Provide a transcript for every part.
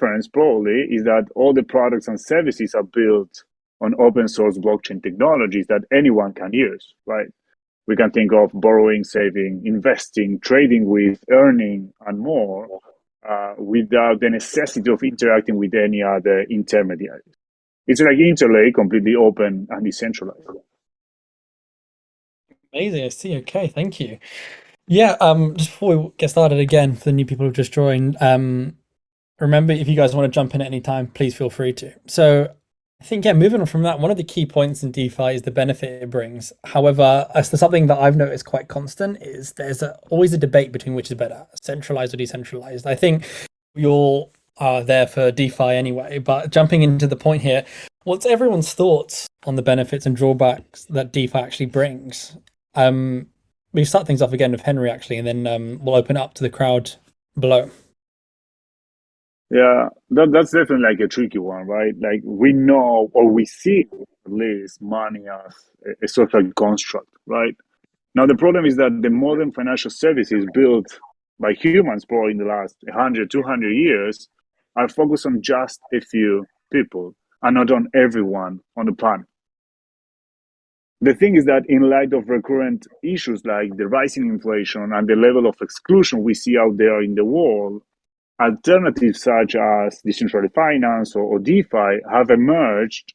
difference probably is that all the products and services are built on open source blockchain technologies that anyone can use, right? We can think of borrowing, saving, investing, trading with, earning, and more without the necessity of interacting with any other intermediaries. It's like Interlake, completely open and decentralized. Amazing. I see. Okay, thank you. Yeah, just before we get started again, for the new people who've just joined, remember if you guys want to jump in at any time, please feel free to. So I think, yeah, moving on from that, one of the key points in DeFi is the benefit it brings. However, as to something that I've noticed quite constant is there's always a debate between which is better, centralized or decentralized. I think we all are there for DeFi anyway, but jumping into the point here, what's everyone's thoughts on the benefits and drawbacks that DeFi actually brings? We start things off again with Henry actually, and then we'll open it up to the crowd below. Yeah, that's definitely like a tricky one, right? Like we know or we see at least money as a social construct, right? Now the problem is that the modern financial services built by humans probably in the last 100, 200 years are focused on just a few people and not on everyone on the planet. The thing is that in light of recurrent issues like the rising inflation and the level of exclusion we see out there in the world, alternatives such as decentralized finance or DeFi have emerged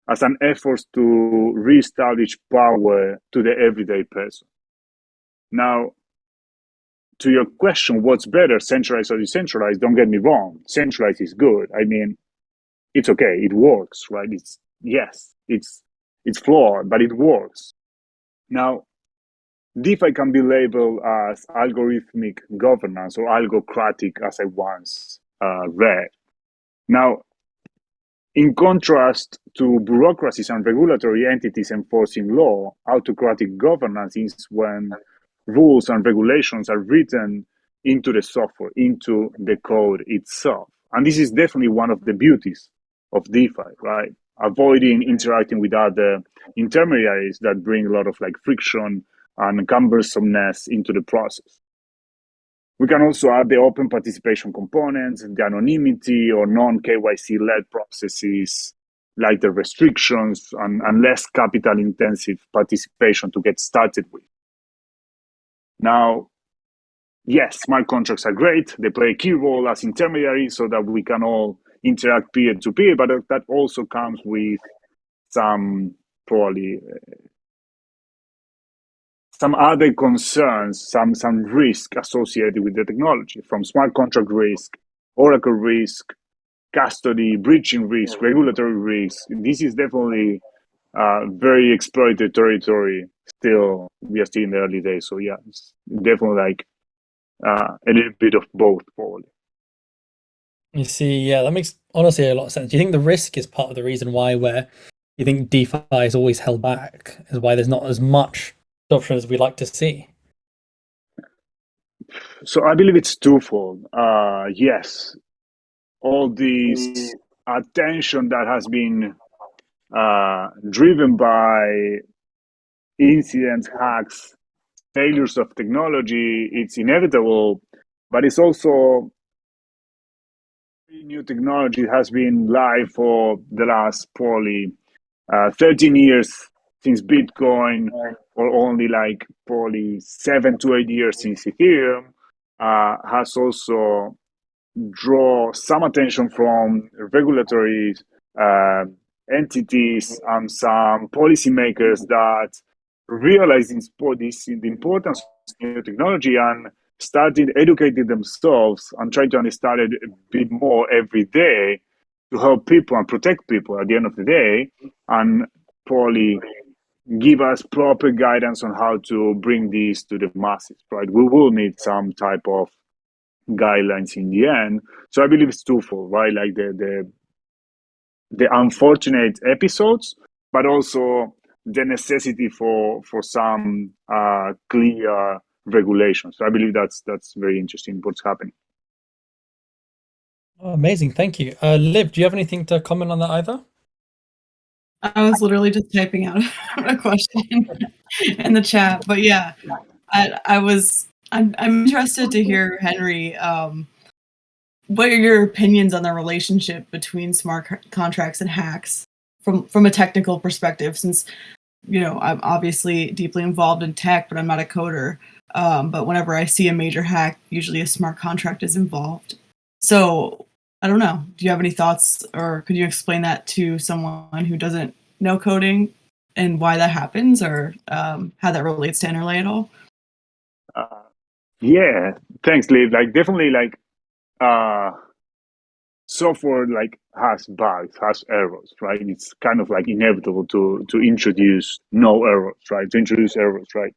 as an effort to reestablish power to the everyday person. Now, to your question, what's better, centralized or decentralized? Don't get me wrong, centralized is good. I mean, it's okay, it works, right? It's flawed, but it works. Now, DeFi can be labeled as algorithmic governance or algocratic, as I once read. Now, in contrast to bureaucracies and regulatory entities enforcing law, autocratic governance is when rules and regulations are written into the software, into the code itself. And this is definitely one of the beauties of DeFi, right? Avoiding interacting with other intermediaries that bring a lot of like friction and cumbersomeness into the process. We can also add the open participation components, the anonymity or non-KYC led processes, like the restrictions and less capital intensive participation to get started with. Now, yes, smart contracts are great. They play a key role as intermediaries so that we can all interact peer to peer, but that also comes with some probably some other concerns, some risk associated with the technology, from smart contract risk, oracle risk, custody, breaching risk, regulatory risk. This is definitely very exploited territory. Still, we are still in the early days. So yeah, it's definitely like a little bit of both, probably. You see, yeah, that makes honestly a lot of sense. Do you think the risk is part of the reason why where you think DeFi is always held back, is why there's not as much adoption as we'd like to see? So I believe it's twofold. Yes, all this attention that has been driven by incidents, hacks, failures of technology, it's inevitable, but it's also new technology has been live for the last probably 13 years since Bitcoin, or only like probably 7 to 8 years since Ethereum, has also draw some attention from regulatory entities and some policymakers that realizing the importance of new technology and started educating themselves and trying to understand it a bit more every day to help people and protect people at the end of the day, and probably give us proper guidance on how to bring these to the masses, right? We will need some type of guidelines in the end. So I believe it's twofold, right? Like the unfortunate episodes, but also the necessity for some clear regulations. So I believe that's very interesting what's happening. Oh, amazing, thank you. Liv, do you have anything to comment on that either? I was literally just typing out a question in the chat, but yeah, I'm interested to hear Henry what are your opinions on the relationship between smart contracts and hacks from a technical perspective? Since I'm obviously deeply involved in tech, but I'm not a coder. But whenever I see a major hack, usually a smart contract is involved. So I don't know. Do you have any thoughts, or could you explain that to someone who doesn't know coding and why that happens, or how that relates to Interlay at all? Yeah, thanks, Liv. Like definitely, like software like has bugs, has errors, right? It's kind of like inevitable to introduce no errors, right? To introduce errors, right?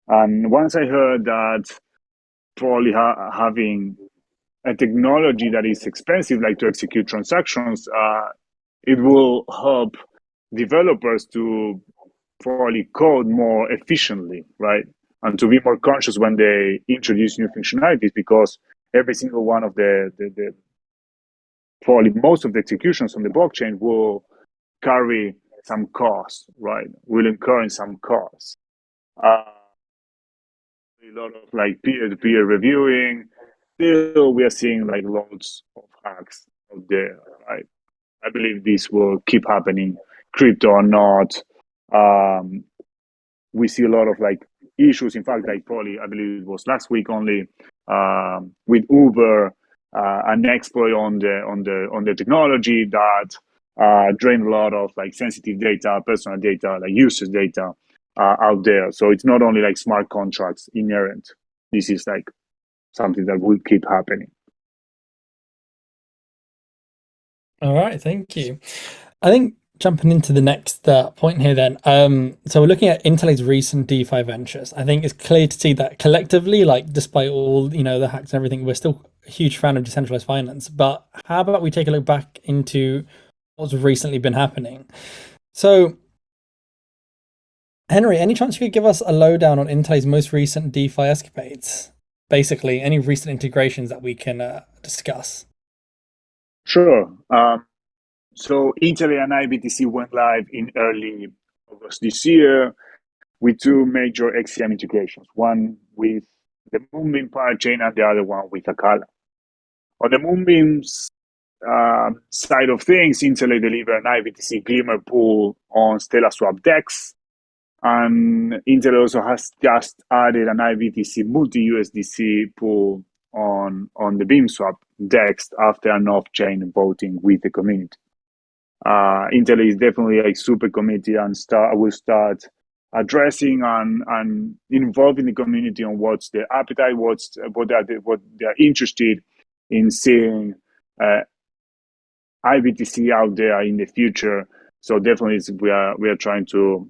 And once I heard that probably having a technology that is expensive, like to execute transactions, it will help developers to probably code more efficiently, right? And to be more conscious when they introduce new functionalities, because every single one of the probably most of the executions on the blockchain will carry some costs, right? Will incur in some costs. A lot of like peer-to-peer reviewing. Still, we are seeing like loads of hacks out there, right? I believe this will keep happening, crypto or not. We see a lot of like issues. In fact, like probably I believe it was last week only with Uber, an exploit on the technology that drained a lot of like sensitive data, personal data, like users data out there. So it's not only like smart contracts inherent. This is like something that will keep happening. All right, thank you. I think jumping into the next point here then. So we're looking at Intel's recent DeFi ventures. I think it's clear to see that collectively, like despite all, the hacks and everything, we're still a huge fan of decentralized finance. But how about we take a look back into what's recently been happening? So Henry, any chance you could give us a lowdown on Intel's most recent DeFi escapades? Basically, any recent integrations that we can discuss? Sure. So Intel and IBTC went live in early August this year with two major XCM integrations, one with the Moonbeam parachain and the other one with Akala. On the Moonbeam's side of things, Intel delivered an IBTC Glimmer pool on Stellar Swap DEX, and Intel also has just added an IBTC multi-USDC pool on the BeamSwap DEX after an off-chain voting with the community. Intel is definitely like super committed and will start addressing and involving the community on what's their appetite, what they're interested in seeing IBTC out there in the future. So definitely we are trying to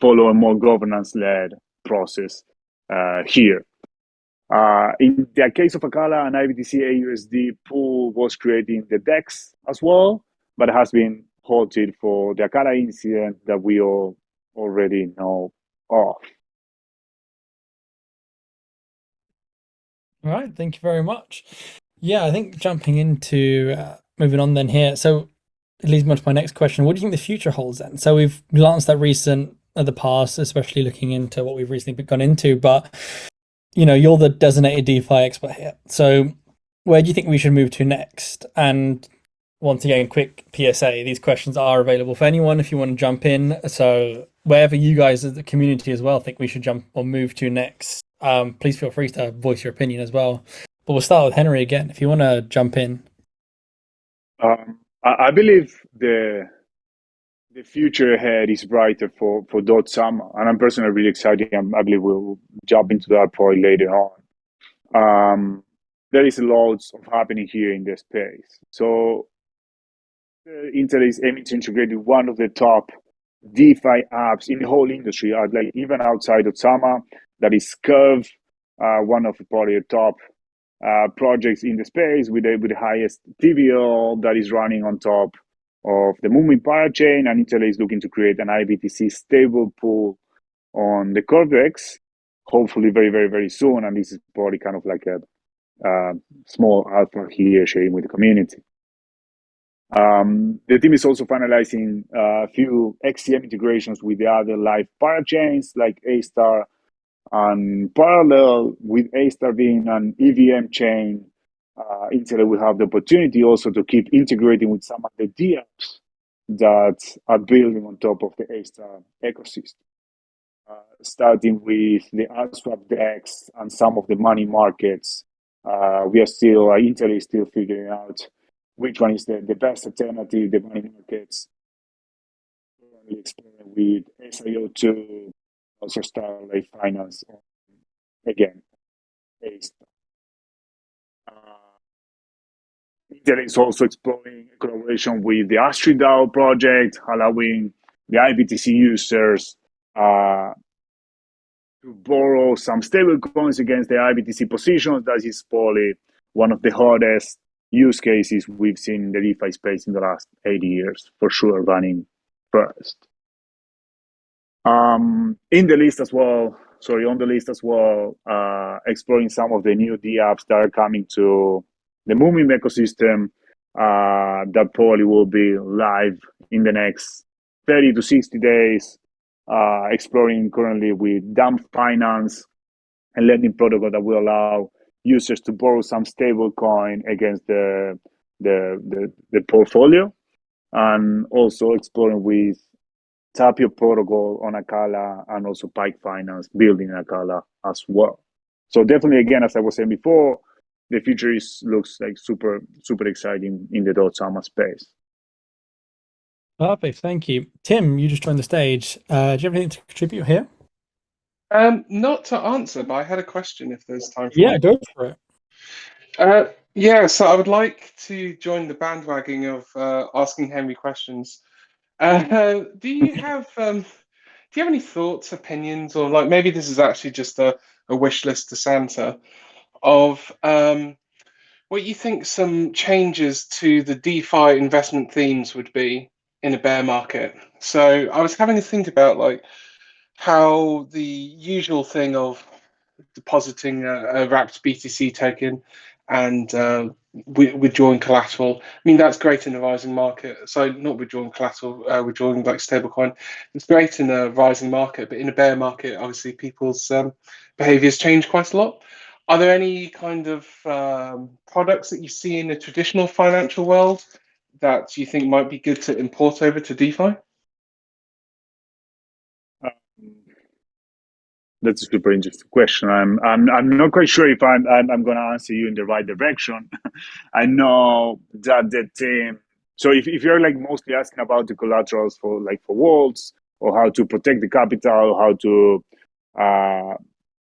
follow a more governance-led process here. In the case of Akala, an IBTC AUSD pool was created in the DEX as well, but has been halted for the Akala incident that we all already know of. All right, thank you very much. Yeah, I think jumping into moving on then here. So it leads me on to my next question. What do you think the future holds then? So we've glanced at the past, especially looking into what we've recently gone into, but you're the designated DeFi expert here. So where do you think we should move to next? And once again, quick PSA, these questions are available for anyone if you want to jump in. So wherever you guys as the community as well think we should jump or move to next, please feel free to voice your opinion as well. But we'll start with Henry again, if you want to jump in. I believe the future ahead is brighter for Dot Summer, and I'm personally really excited. I believe we'll jump into that point later on. There is lots of happening here in this space. So Intel is aiming to integrate one of the top DeFi apps in the whole industry, like even outside of Sama, that is Curve, one of probably the top projects in the space with the highest TVL that is running on top of the Moonbeam parachain, and Intel is looking to create an IBTC stable pool on the Curvex, hopefully very, very, very soon. And this is probably kind of like a small alpha here sharing with the community. The team is also finalizing a few XCM integrations with the other live parachains like A-Star and Parallel, with A-Star being an EVM chain Intel will have the opportunity also to keep integrating with some of the DApps that are building on top of the A-Star ecosystem. Starting with the unswap DEX and some of the money markets, Intel is still figuring out which one is the best alternative, the money markets. Currently exploring with SIO2, also Starlight Finance, again, A-Star. Intel is also exploring a collaboration with the Astrid DAO project, allowing the IBTC users to borrow some stable coins against the IBTC positions. That is probably one of the hottest use cases we've seen in the DeFi space in the last 80 years, for sure, running first. On the list as well, exploring some of the new DApps that are coming to the Moomin ecosystem that probably will be live in the next 30 to 60 days. Exploring currently with Dump Finance, a lending protocol that will allow users to borrow some stable coin against the portfolio, and also exploring with Tapio protocol on Akala, and also Pike Finance building Akala as well. So definitely, again, as I was saying before, the future looks like super exciting in the Dot-Sama space. Perfect, thank you. Tim, you just joined the stage. Do you have anything to contribute here? Not to answer, but I had a question if there's time for Yeah, go for it. Yeah, so I would like to join the bandwagon of asking Henry questions. Do you have any thoughts, opinions, or like maybe this is actually just a wish list to Santa of what you think some changes to the DeFi investment themes would be in a bear market? So I was having to think about like how the usual thing of depositing a wrapped BTC token and withdrawing collateral. I mean, that's great in a rising market. So not withdrawing collateral, withdrawing like stablecoin. It's great in a rising market, but in a bear market, obviously people's behaviors change quite a lot. Are there any kind of products that you see in the traditional financial world that you think might be good to import over to DeFi? That's a super interesting question. I'm not quite sure if I'm going to answer you in the right direction. I know that the team. So if you're like mostly asking about the collaterals for vaults, or how to protect the capital, how to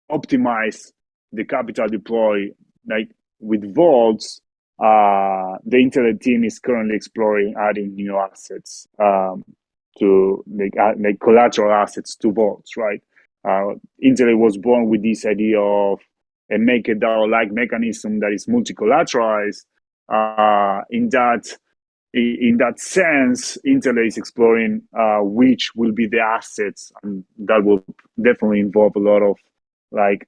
optimize the capital deploy, like with vaults, the internet team is currently exploring adding new assets to like collateral assets to vaults, right? Intel was born with this idea of a MakerDAO-like mechanism that is multi-collateralized. In that sense, Intel is exploring which will be the assets, and that will definitely involve a lot of like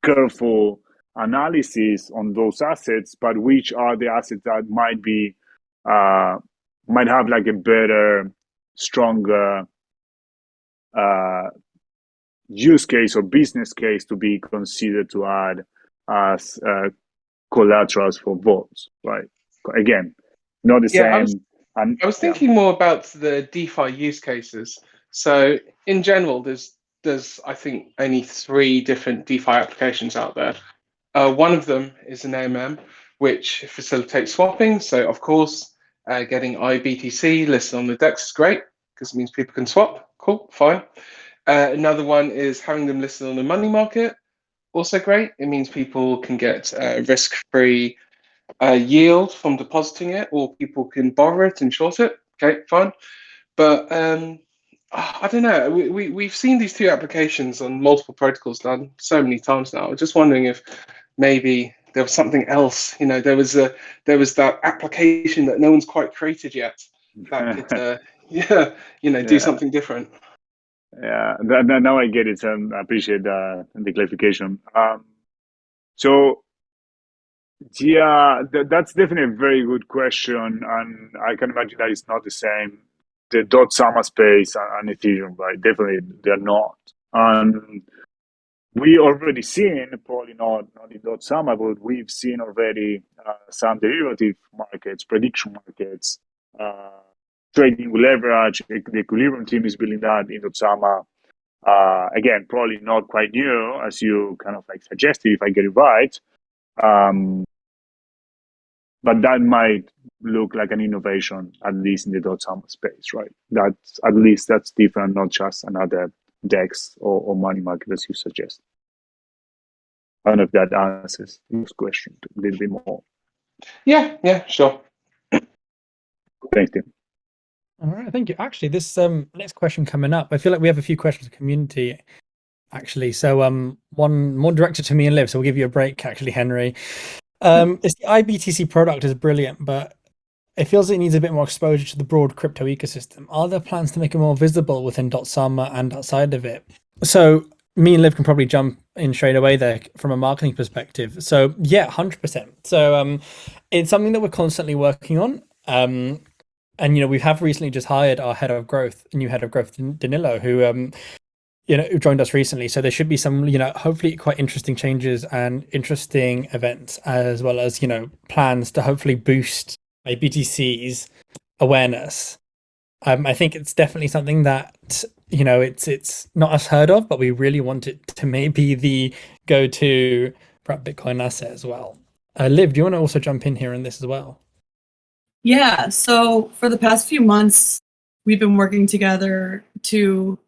careful analysis on those assets. But which are the assets that might have like a better, stronger use case or business case to be considered to add as collaterals for vaults, right? Again, not the same. I was thinking more about the DeFi use cases. So in general, there's I think only 3 different DeFi applications out there. One of them is an AMM, which facilitates swapping. So of course, getting IBTC listed on the DEX is great because it means people can swap. Cool, fine. Another one is having them listed on the money market. Also great. It means people can get risk-free yield from depositing it, or people can borrow it and short it. Okay, fine. But I don't know. We've seen these 2 applications on multiple protocols done so many times now. I'm just wondering if maybe there was something else. You know, there was that application that no one's quite created yet that could do something different. Yeah, now I get it, and I appreciate the clarification. So, yeah, that's definitely a very good question, and I can imagine that it's not the same. The Dot-Sama space and Ethereum, right? Definitely, they're not. we already seen, probably not in .summer, but we've seen already some derivative markets, prediction markets, trading with leverage. The Equilibrium team is building that in .summer. Again, probably not quite new, as you kind of like suggested, if I get it right. But that might look like an innovation, at least in the .summer space, right? That's different, not just another DEX or money market, as you suggest. I don't know if that answers this question a little bit more. Yeah, sure. Thanks, Tim. All right, thank you. Actually, this next question coming up, I feel like we have a few questions of community, actually. So one more directed to me and Liv, so we'll give you a break, actually, Henry. It's the IBTC product is brilliant, but it feels it needs a bit more exposure to the broad crypto ecosystem. Are there plans to make it more visible within .summer and outside of it? So me and Liv can probably jump in straight away there from a marketing perspective. So yeah, 100%. So it's something that we're constantly working on. And we have recently just hired our new head of growth, Danilo, who who joined us recently. So there should be some, hopefully quite interesting changes and interesting events, as well as, plans to hopefully boost IBTC's awareness. I think it's definitely something that, it's not as heard of, but we really want it to maybe the go-to Bitcoin asset as well. Liv, do you want to also jump in here on this as well? Yeah, so for the past few months, we've been working together to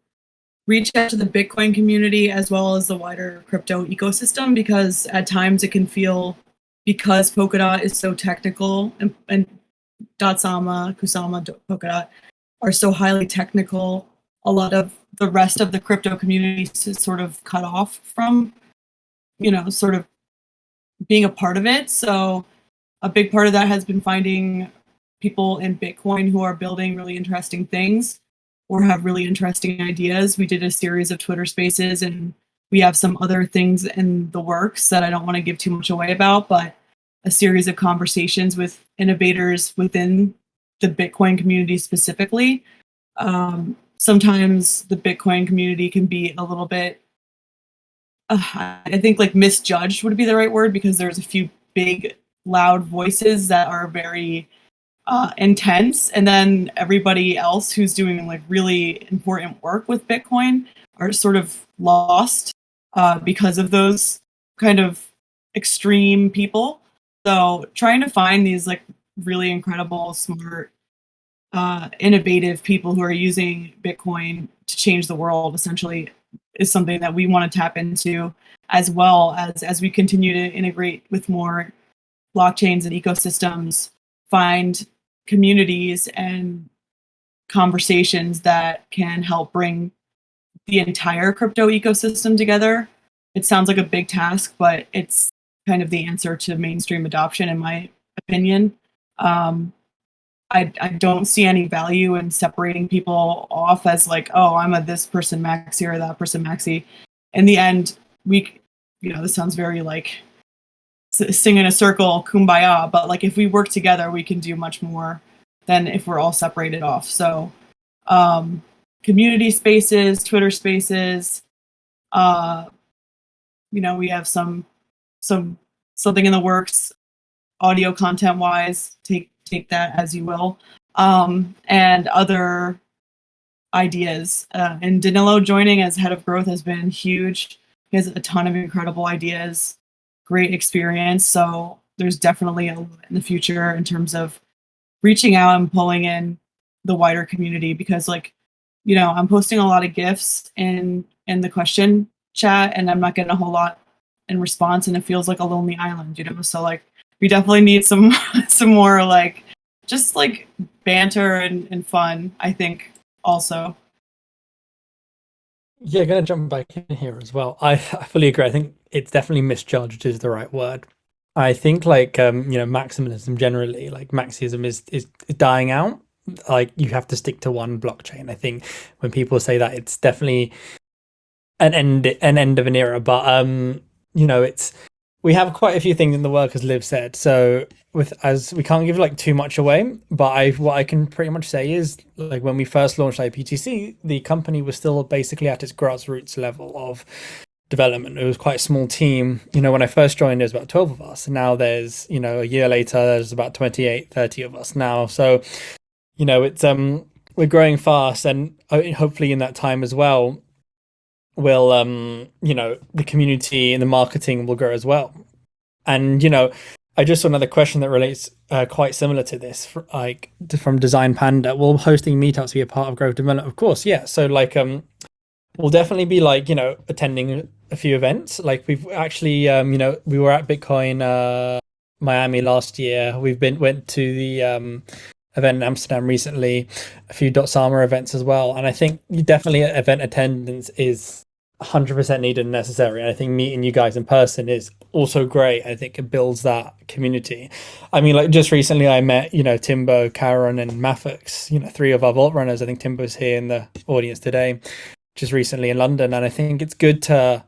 reach out to the Bitcoin community as well as the wider crypto ecosystem, because at times it can feel, because Polkadot is so technical and .sama, Kusama, Polkadot are so highly technical, a lot of the rest of the crypto community is sort of cut off from, sort of being a part of it. So a big part of that has been finding people in Bitcoin who are building really interesting things or have really interesting ideas. We did a series of Twitter spaces, and we have some other things in the works that I don't want to give too much away about, but a series of conversations with innovators within the Bitcoin community specifically. Sometimes the Bitcoin community can be a little bit, I think like misjudged would be the right word, because there's a few big, loud voices that are very intense, and then everybody else who's doing like really important work with Bitcoin are sort of lost because of those kind of extreme people. So trying to find these like really incredible, smart, innovative people who are using Bitcoin to change the world essentially is something that we want to tap into, as well as we continue to integrate with more blockchains and ecosystems, find communities and conversations that can help bring the entire crypto ecosystem together. It sounds like a big task, but it's kind of the answer to mainstream adoption, in my opinion. I don't see any value in separating people off as like, oh, I'm a this person maxi or that person maxi. In the end, this sounds very like sing in a circle, kumbaya, but like if we work together, we can do much more than if we're all separated off. So community spaces, Twitter spaces, we have something in the works, audio content wise, take that as you will, and other ideas. And Danilo joining as head of growth has been huge. He has a ton of incredible ideas, great experience. So there's definitely a lot in the future in terms of reaching out and pulling in the wider community, because I'm posting a lot of GIFs in the question chat, and I'm not getting a whole lot in response, and it feels like a lonely island, So like we definitely need some more like just like banter and fun, I think, also. Yeah, gonna jump back in here as well. I fully agree. I think it's definitely misjudged is the right word. I think maximalism generally, like maxism is dying out. Like you have to stick to one blockchain. I think when people say that, it's definitely an end of an era. But we have quite a few things in the work, as Liv said. So as we can't give like too much away, but what I can pretty much say is like when we first launched IBTC, the company was still basically at its grassroots level of development. It was quite a small team. When I first joined, there was about 12 of us. Now there's, a year later, there's about 28, 30 of us now. So, it's we're growing fast, and hopefully in that time as well, will the community and the marketing will grow as well. And I just saw another question that relates quite similar to this, from Design Panda. Will hosting meetups be a part of growth development? Of course, yeah. So we'll definitely be attending a few events. We've actually we were at Bitcoin Miami last year. Went to the event in Amsterdam recently, a few .sama events as well. And I think definitely event attendance is 100% needed and necessary. And I think meeting you guys in person is also great. I think it builds that community. I mean, just recently I met, Timbo, Karen, and Mafix, 3 of our vault runners. I think Timbo's here in the audience today, just recently in London. And I think it's good to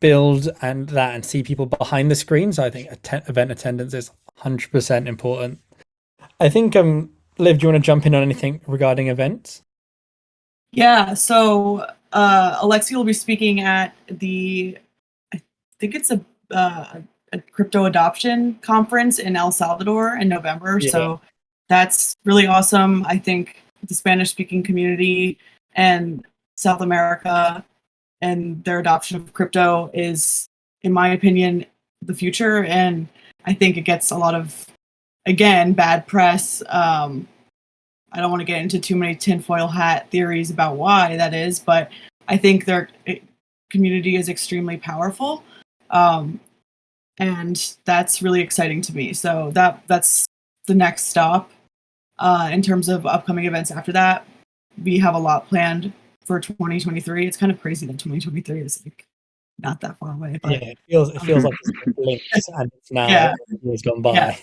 build and see people behind the screen. So I think event attendance is 100% important. I think, Liv, do you want to jump in on anything regarding events? Yeah, so Alexi will be speaking at I think it's a crypto adoption conference in El Salvador in November. Yeah. So that's really awesome. I think the Spanish-speaking community and South America and their adoption of crypto is, in my opinion, the future. And I think it gets a lot of, again, bad press. I don't want to get into too many tinfoil hat theories about why that is, but I think their community is extremely powerful. And that's really exciting to me. So that's the next stop. In terms of upcoming events after that, we have a lot planned for 2023. It's kind of crazy that 2023 is not that far away. But, yeah, it feels like it's linked and it's now years gone by. Yeah.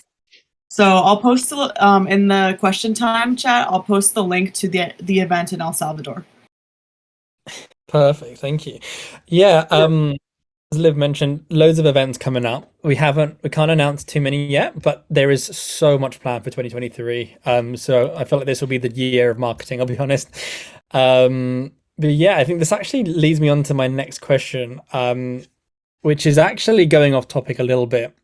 So I'll post in the question time chat. I'll post the link to the event in El Salvador. Perfect, thank you. Yeah, as Liv mentioned, loads of events coming up. We can't announce too many yet, but there is so much planned for 2023. So I feel like this will be the year of marketing, I'll be honest. But yeah, I think this actually leads me on to my next question, which is actually going off topic a little bit.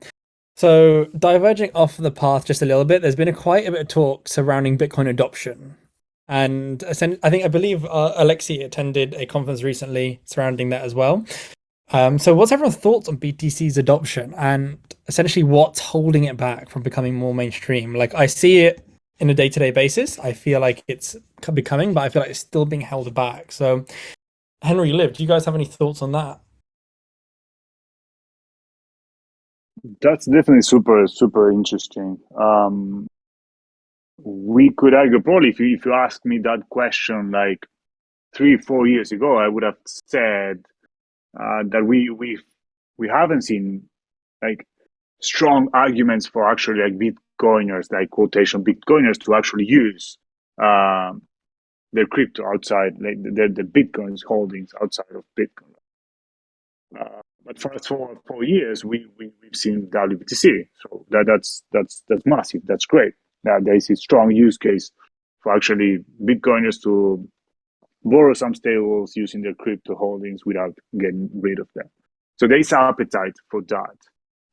So diverging off the path just a little bit, there's been quite a bit of talk surrounding Bitcoin adoption. And I believe Alexi attended a conference recently surrounding that as well. So what's everyone's thoughts on BTC's adoption and essentially what's holding it back from becoming more mainstream? I see it in a day-to-day basis. I feel like it's becoming, but I feel like it's still being held back. So Henry, Liv, do you guys have any thoughts on that? That's definitely super, super interesting. We could argue, probably if you asked me that question 3-4 years ago, I would have said that we haven't seen strong arguments for actually Bitcoiners, quotation Bitcoiners, to actually use their crypto outside, the Bitcoins holdings outside of Bitcoin. But fast forward 4 years, we've seen IBTC, so that's massive. That's great. There is a strong use case for actually Bitcoiners to borrow some stables using their crypto holdings without getting rid of them. So there is appetite for that.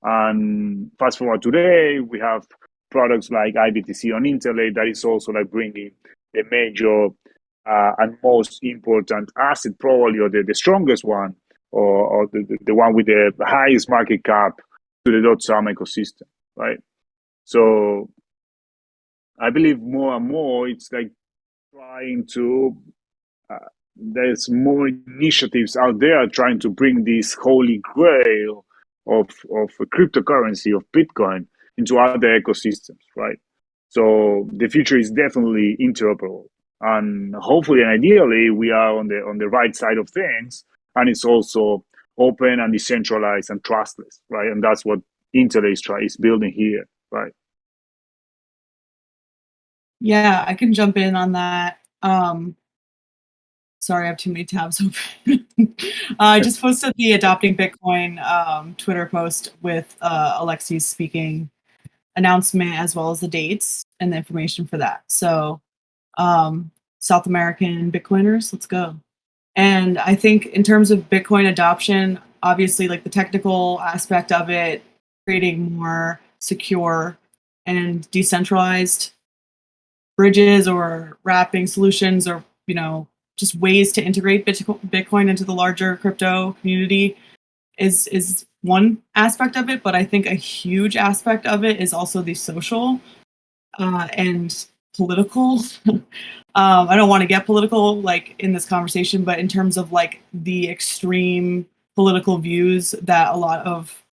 And fast forward today, we have products like IBTC on Interlake that is also bringing the major and most important asset, probably, or the strongest one, or the one with the highest market cap to the .sama ecosystem, right? So I believe more and more it's trying to, there's more initiatives out there trying to bring this holy grail of a cryptocurrency, of Bitcoin, into other ecosystems, right? So the future is definitely interoperable. And hopefully and ideally, we are on the right side of things. And it's also open and decentralized and trustless, right? And that's what Interlake is building here, right? Yeah, I can jump in on that. Sorry, I have too many tabs open. I just posted the Adopting Bitcoin Twitter post with Alexi's speaking announcement, as well as the dates and the information for that. So South American Bitcoiners, let's go. And I think in terms of Bitcoin adoption, obviously like the technical aspect of it, creating more secure and decentralized bridges or wrapping solutions, or just ways to integrate Bitcoin into the larger crypto community is one aspect of it. But I think a huge aspect of it is also the social and political. I don't want to get political like in this conversation, but in terms of like the extreme political views that a lot of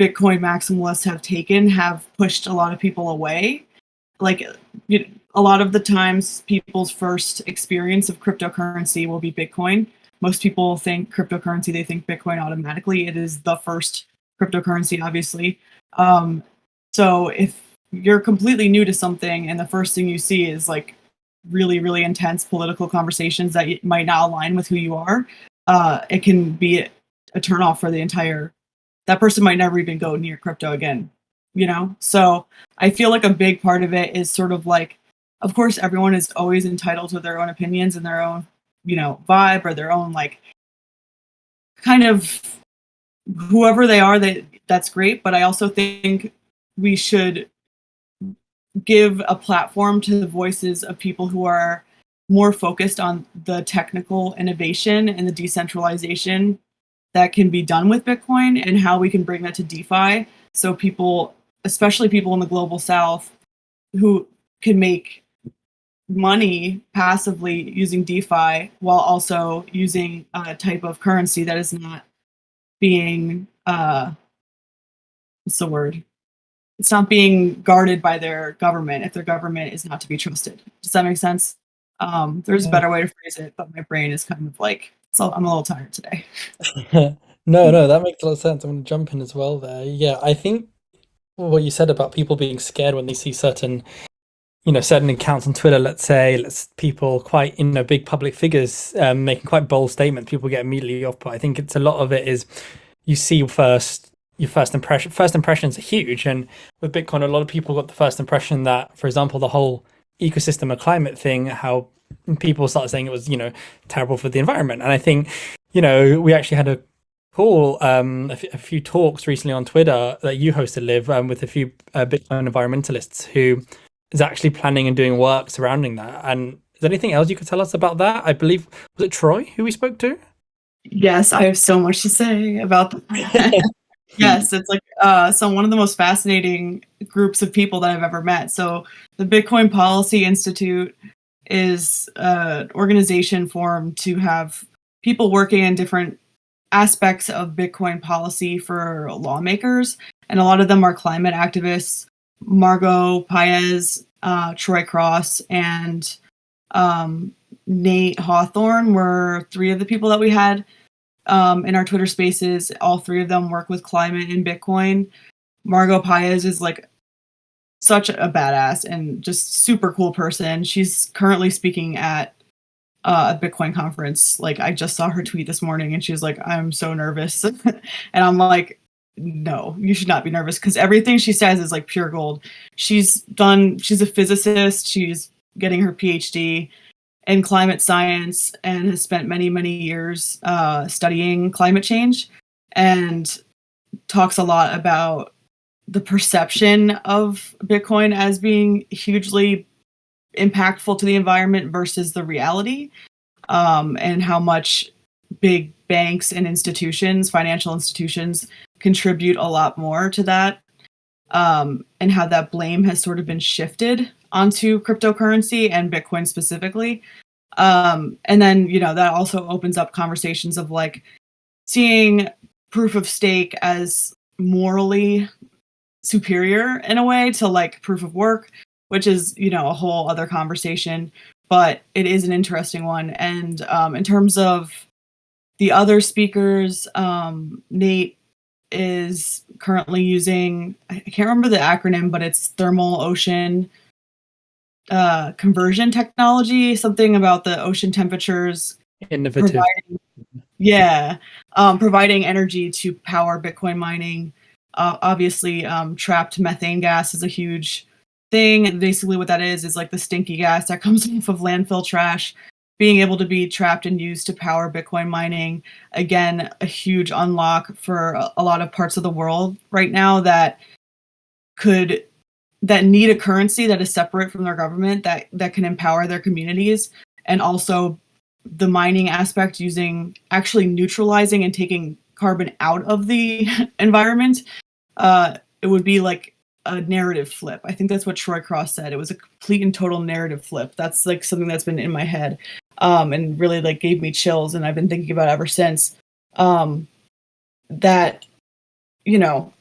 Bitcoin maximalists have taken have pushed a lot of people away. Like a lot of the times people's first experience of cryptocurrency will be Bitcoin. Most people think cryptocurrency, they think Bitcoin automatically. It is the first cryptocurrency, obviously. So if you're completely new to something and the first thing you see is like really, really intense political conversations that might not align with who you are, it can be a turnoff for the entire, that person might never even go near crypto again, So I feel like a big part of it is sort of like, of course, everyone is always entitled to their own opinions and their own, vibe, or their own like kind of whoever they are, that's great. But I also think we should give a platform to the voices of people who are more focused on the technical innovation and the decentralization that can be done with Bitcoin, and how we can bring that to DeFi. So people, especially people in the global South, who can make money passively using DeFi while also using a type of currency that is not being, what's the word? It's not being guarded by their government if their government is not to be trusted. Does that make sense? There's a better way to phrase it, but my brain is kind of like, so I'm a little tired today. No, that makes a lot of sense. I'm going to jump in as well there. Yeah, I think what you said about people being scared when they see certain accounts on Twitter, let's say, people quite, big public figures making quite bold statements, people get immediately off. But I think it's a lot of it is you see your first impressions are huge. And with Bitcoin, a lot of people got the first impression that, for example, the whole ecosystem of climate thing, how people started saying it was, terrible for the environment. And I think, we actually had a call, a few talks recently on Twitter that you hosted, Liv, with a few Bitcoin environmentalists who is actually planning and doing work surrounding that. And is there anything else you could tell us about that? I believe, was it Troy who we spoke to? Yes, I have so much to say about that. Yes, it's like one of the most fascinating groups of people that I've ever met. So the Bitcoin Policy Institute is an organization formed to have people working in different aspects of Bitcoin policy for lawmakers. And a lot of them are climate activists. Margot Paez, Troy Cross, and Nate Hawthorne were three of the people that we had in our Twitter spaces. All three of them work with climate and Bitcoin. Margot Paez is like such a badass and just super cool person. She's currently speaking at a Bitcoin conference. Like, I just saw her tweet this morning and she was like, I'm so nervous. And I'm like, no, you should not be nervous, because everything she says is like pure gold. She's a physicist. She's getting her PhD in climate science and has spent many, many years studying climate change, and talks a lot about the perception of Bitcoin as being hugely impactful to the environment versus the reality, and how much big banks and institutions, financial institutions, contribute a lot more to that, and how that blame has sort of been shifted onto cryptocurrency and Bitcoin specifically. And then, that also opens up conversations of like seeing proof of stake as morally superior in a way to like proof of work, which is, a whole other conversation, but it is an interesting one. And in terms of the other speakers, Nate is currently using, I can't remember the acronym, but it's thermal ocean conversion technology, something about the ocean temperatures. Innovative. Providing energy to power Bitcoin mining. Obviously, trapped methane gas is a huge thing. Basically what that is like the stinky gas that comes off of landfill trash. being able to be trapped and used to power Bitcoin mining, again, a huge unlock for a lot of parts of the world right now that need a currency that is separate from their government, that can empower their communities, and also the mining aspect, actually neutralizing and taking carbon out of the environment. It would be like a narrative flip. I think that's what Troy Cross said. It was a complete and total narrative flip. That's like something that's been in my head, and really like gave me chills, and I've been thinking about it ever since. That, you know,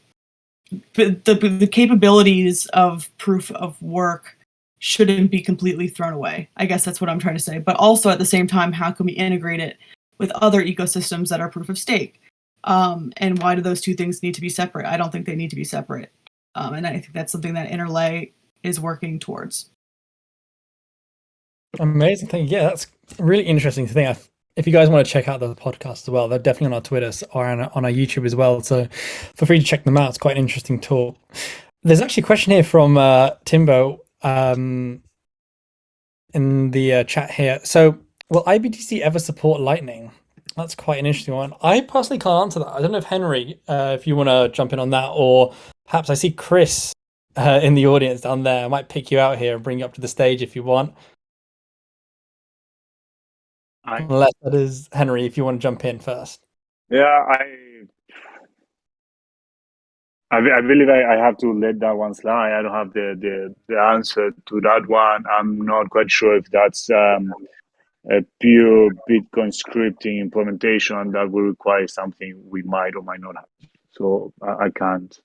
the capabilities of proof of work shouldn't be completely thrown away. I guess that's what I'm trying to say. But also at the same time, how can we integrate it with other ecosystems that are proof of stake? And why do those two things need to be separate? I don't think they need to be separate. And I think that's something that Interlay is working towards. Amazing thing. Yeah, that's really interesting to think. If you guys want to check out the podcast as well, they're definitely on our Twitter or on our YouTube as well. So feel free to check them out. It's quite an interesting talk. There's actually a question here from Timbo in the chat here. So will IBTC ever support Lightning? That's quite an interesting one. I personally can't answer that. I don't know if Henry, if you want to jump in on that, or perhaps I see Chris in the audience down there. I might pick you out here and bring you up to the stage if you want. Unless that is Henry, if you want to jump in first. Yeah, I believe I have to let that one slide. I don't have the answer to that one. I'm not quite sure if that's a pure Bitcoin scripting implementation that will require something we might or might not have. So I can't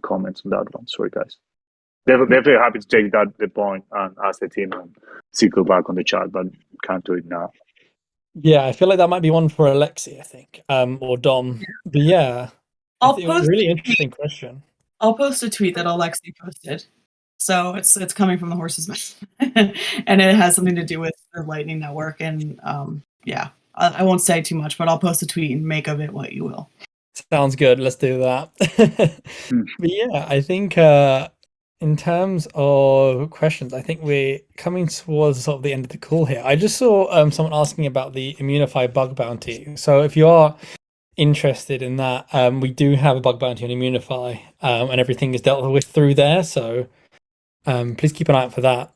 comment on that one. Sorry, guys. Definitely happy to take the point and ask the team and circle back on the chat, but can't do it now. Yeah, I feel like that might be one for Alexi, I think, or Dom. But yeah, really interesting question. I'll post a tweet that Alexi posted. So it's coming from the horse's mouth, and it has something to do with the Lightning Network. And yeah, I won't say too much, but I'll post a tweet and make of it what you will. Sounds good. Let's do that. But yeah, I think in terms of questions, I think we're coming towards sort of the end of the call here. I just saw someone asking about the Immunify bug bounty. So if you are interested in that, we do have a bug bounty on Immunify, and everything is dealt with through there. So please keep an eye out for that.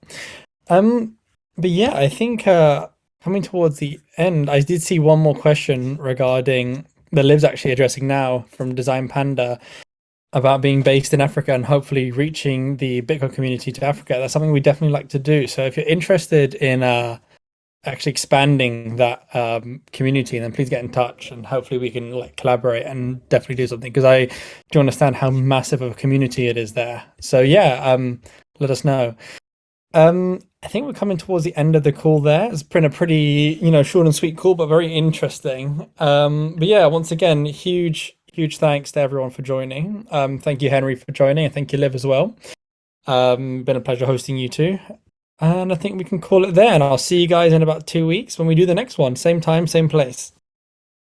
But yeah, I think coming towards the end, I did see one more question regarding that Liv's actually addressing now from Design Panda about being based in Africa and hopefully reaching the Bitcoin community to Africa. That's something we definitely like to do. So if you're interested in actually expanding that community, then please get in touch and hopefully we can like collaborate and definitely do something, because I do understand how massive of a community it is there. So yeah, let us know. I think we're coming towards the end of the call there. It's been a pretty, short and sweet call, but very interesting. But yeah, once again, huge thanks to everyone for joining. Thank you, Henry, for joining, and thank you, Liv, as well. Been a pleasure hosting you two. And I think we can call it there. And I'll see you guys in about 2 weeks when we do the next one. Same time, same place.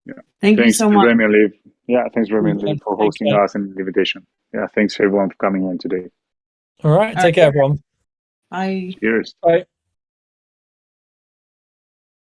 Yeah. Thanks you so much. Remy and Liv. Yeah, thanks, Remy and Liv, for hosting us and the invitation. Yeah, thanks everyone for coming in today. All right, take care, everyone. Bye. Cheers. Bye.